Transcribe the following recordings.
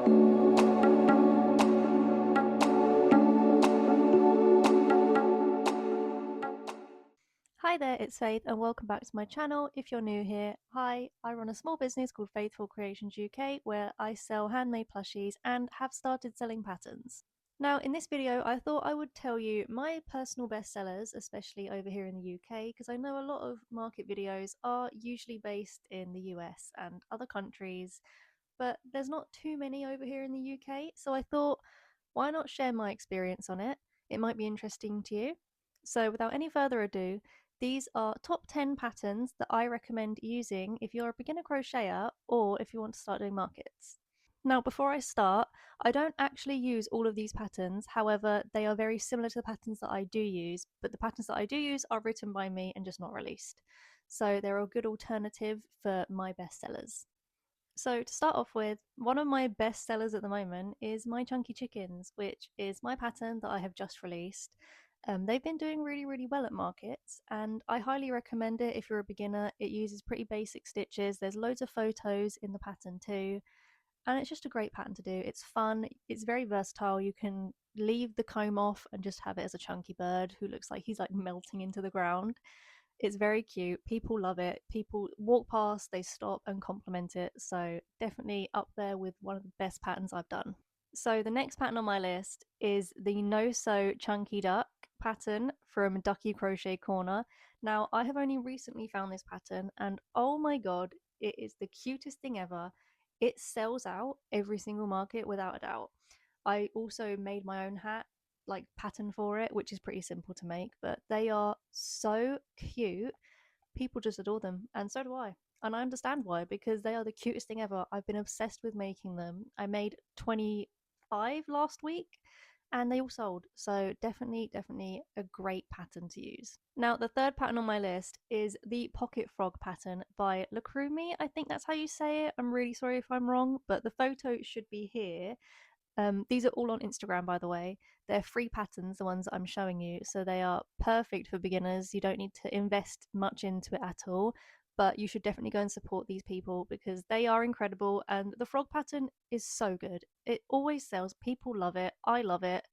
Hi there, it's Faith and welcome back to my channel. If you're new here, hi, I run a small business called Faithful Creations UK where I sell handmade plushies and have started selling patterns. Now in this video I thought I would tell you my personal bestsellers, especially over here in the UK, because I know a lot of market videos are usually based in the US and other countries, but there's not too many over here in the UK, so I thought why not share my experience on it? It might be interesting to you. So without any further ado, these are top 10 patterns that I recommend using if you're a beginner crocheter or if you want to start doing markets. Now before I start, I don't actually use all of these patterns, however they are very similar to the patterns that I do use, but the patterns that I do use are written by me and just not released. So they're a good alternative for my bestsellers. So to start off with, one of my best sellers at the moment is my Chunky Chickens, which is my pattern that I have just released. They've been doing really well at markets, and I highly recommend it if you're a beginner. It uses pretty basic stitches. There's loads of photos in the pattern too, and it's just a great pattern to do. It's fun, it's very versatile. You can leave the comb off and just have it as a chunky bird who looks like he's like melting into the ground. It's very cute. People love it. People walk past, they stop and compliment it. So definitely up there with one of the best patterns I've done. So the next pattern on my list is the No Sew Chunky Duck pattern from Ducky Crochet Corner. Now I have only recently found this pattern and oh my god, it is the cutest thing ever. It sells out every single market without a doubt. I also made my own hat like pattern for it, which is pretty simple to make, but they are so cute. People just adore them, and so do I. And I understand why, because they are the cutest thing ever. I've been obsessed with making them. I made 25 last week and they all sold. So definitely a great pattern to use. Now, the third pattern on my list is the Pocket Frog pattern by Lacrumi. I think that's how you say it. I'm really sorry if I'm wrong, but the photo should be here. These are all on Instagram, by the way. They're free patterns, the ones that I'm showing you, so they are perfect for beginners. You don't need to invest much into it at all, but you should definitely go and support these people because they are incredible, and the frog pattern is so good. It always sells. People love it. I love it.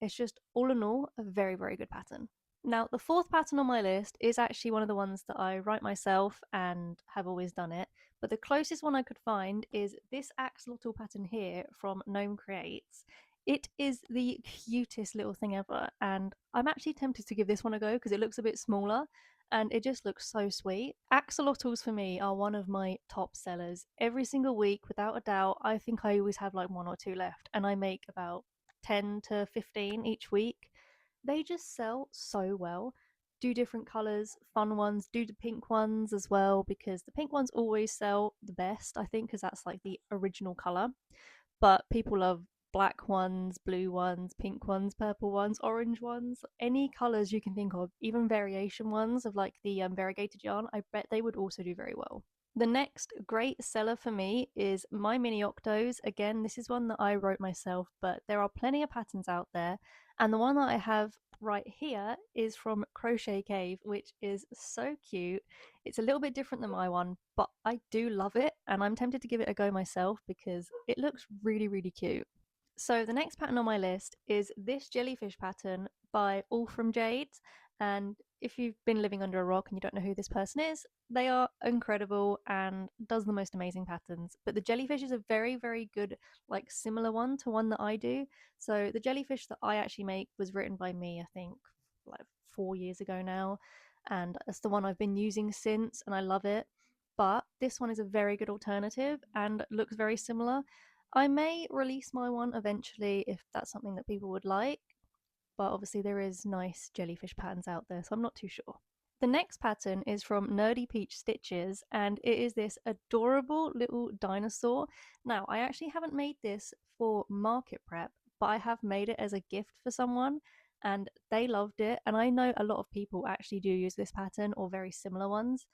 It's just, all in all, a very good pattern. Now, the fourth pattern on my list is actually one of the ones that I write myself and have always done it, but the closest one I could find is this axolotl pattern here from Gnome Creates. It is the cutest little thing ever, and I'm actually tempted to give this one a go because it looks a bit smaller and it just looks so sweet. Axolotls for me are one of my top sellers. Every single week, without a doubt, I think I always have like one or two left, and I make about 10 to 15 each week. They just sell so well. Do different colors, fun ones, do the pink ones as well, because the pink ones always sell the best, I think, because that's like the original color. But people love black ones, blue ones, pink ones, purple ones, orange ones, any colors you can think of, even variation ones of like the variegated yarn. I bet they would also do very well. The next great seller for me is my Mini Octos. Again, this is one that I wrote myself, but there are plenty of patterns out there. And the one that I have right here is from Crochet Cave, which is so cute. It's a little bit different than my one, but I do love it. And I'm tempted to give it a go myself because it looks really cute. So the next pattern on my list is this jellyfish pattern by All From Jades. And if you've been living under a rock and you don't know who this person is, they are incredible and does the most amazing patterns. But the jellyfish is a very good, like similar one to one that I do. So the jellyfish that I actually make was written by me, I think like 4 years ago now. And it's the one I've been using since and I love it. But this one is a very good alternative and looks very similar. I may release my one eventually if that's something that people would like, but obviously there is nice jellyfish patterns out there, so I'm not too sure. The next pattern is from Nerdy Peach Stitches, and it is this adorable little dinosaur. Now, I actually haven't made this for market prep, but I have made it as a gift for someone, and they loved it, and I know a lot of people actually do use this pattern or very similar ones,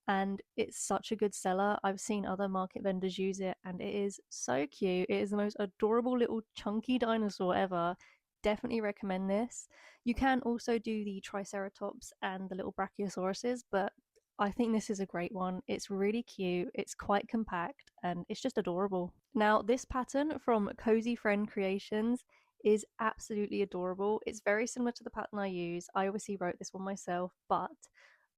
and it's such a good seller. I've seen other market vendors use it and it is so cute. It is the most adorable little chunky dinosaur ever. Definitely recommend this. You can also do the Triceratops and the little Brachiosauruses, but I think this is a great one. It's really cute, it's quite compact, and it's just adorable. Now, this pattern from Cozy Friend Creations is absolutely adorable. It's very similar to the pattern I use. I obviously wrote this one myself, but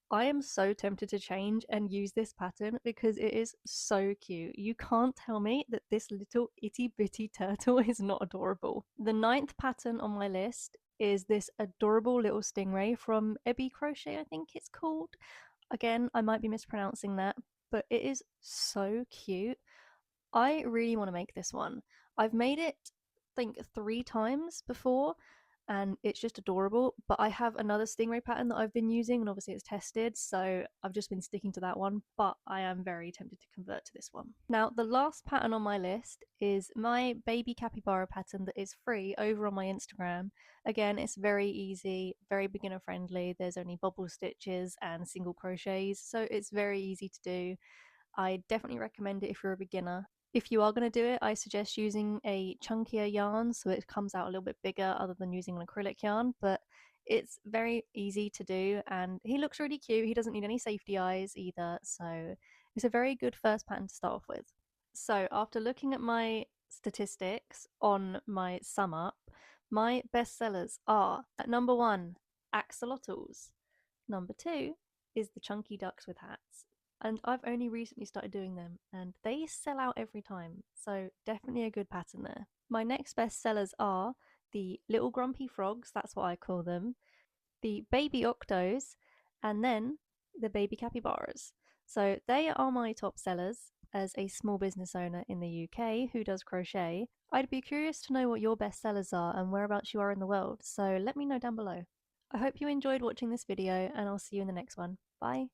I am so tempted to change and use this pattern because it is so cute. You can't tell me that this little itty bitty turtle is not adorable. The 9th pattern on my list is this adorable little stingray from Ebby Crochet, I think it's called. Again, I might be mispronouncing that, but it is so cute. I really want to make this one. I've made it, I think, 3 times before, and it's just adorable. But I have another stingray pattern that I've been using, and obviously it's tested, so I've just been sticking to that one. But I am very tempted to convert to this one. Now, the last pattern on my list is my baby capybara pattern that is free over on my Instagram. Again, it's very easy, very beginner friendly. There's only bobble stitches and single crochets, so it's very easy to do. I definitely recommend it if you're a beginner. If you are going to do it, I suggest using a chunkier yarn so it comes out a little bit bigger other than using an acrylic yarn, but it's very easy to do and he looks really cute. He doesn't need any safety eyes either, so it's a very good first pattern to start off with. So after looking at my statistics on my sum up, my best sellers are at number 1, axolotls. Number 2 is the chunky ducks with hats, and I've only recently started doing them and they sell out every time, so definitely a good pattern there. My next best sellers are the little grumpy frogs, that's what I call them, the baby octos, and then the baby capybaras. So they are my top sellers as a small business owner in the UK who does crochet. I'd be curious to know what your best sellers are and whereabouts you are in the world, so let me know down below. I hope you enjoyed watching this video and I'll see you in the next one. Bye!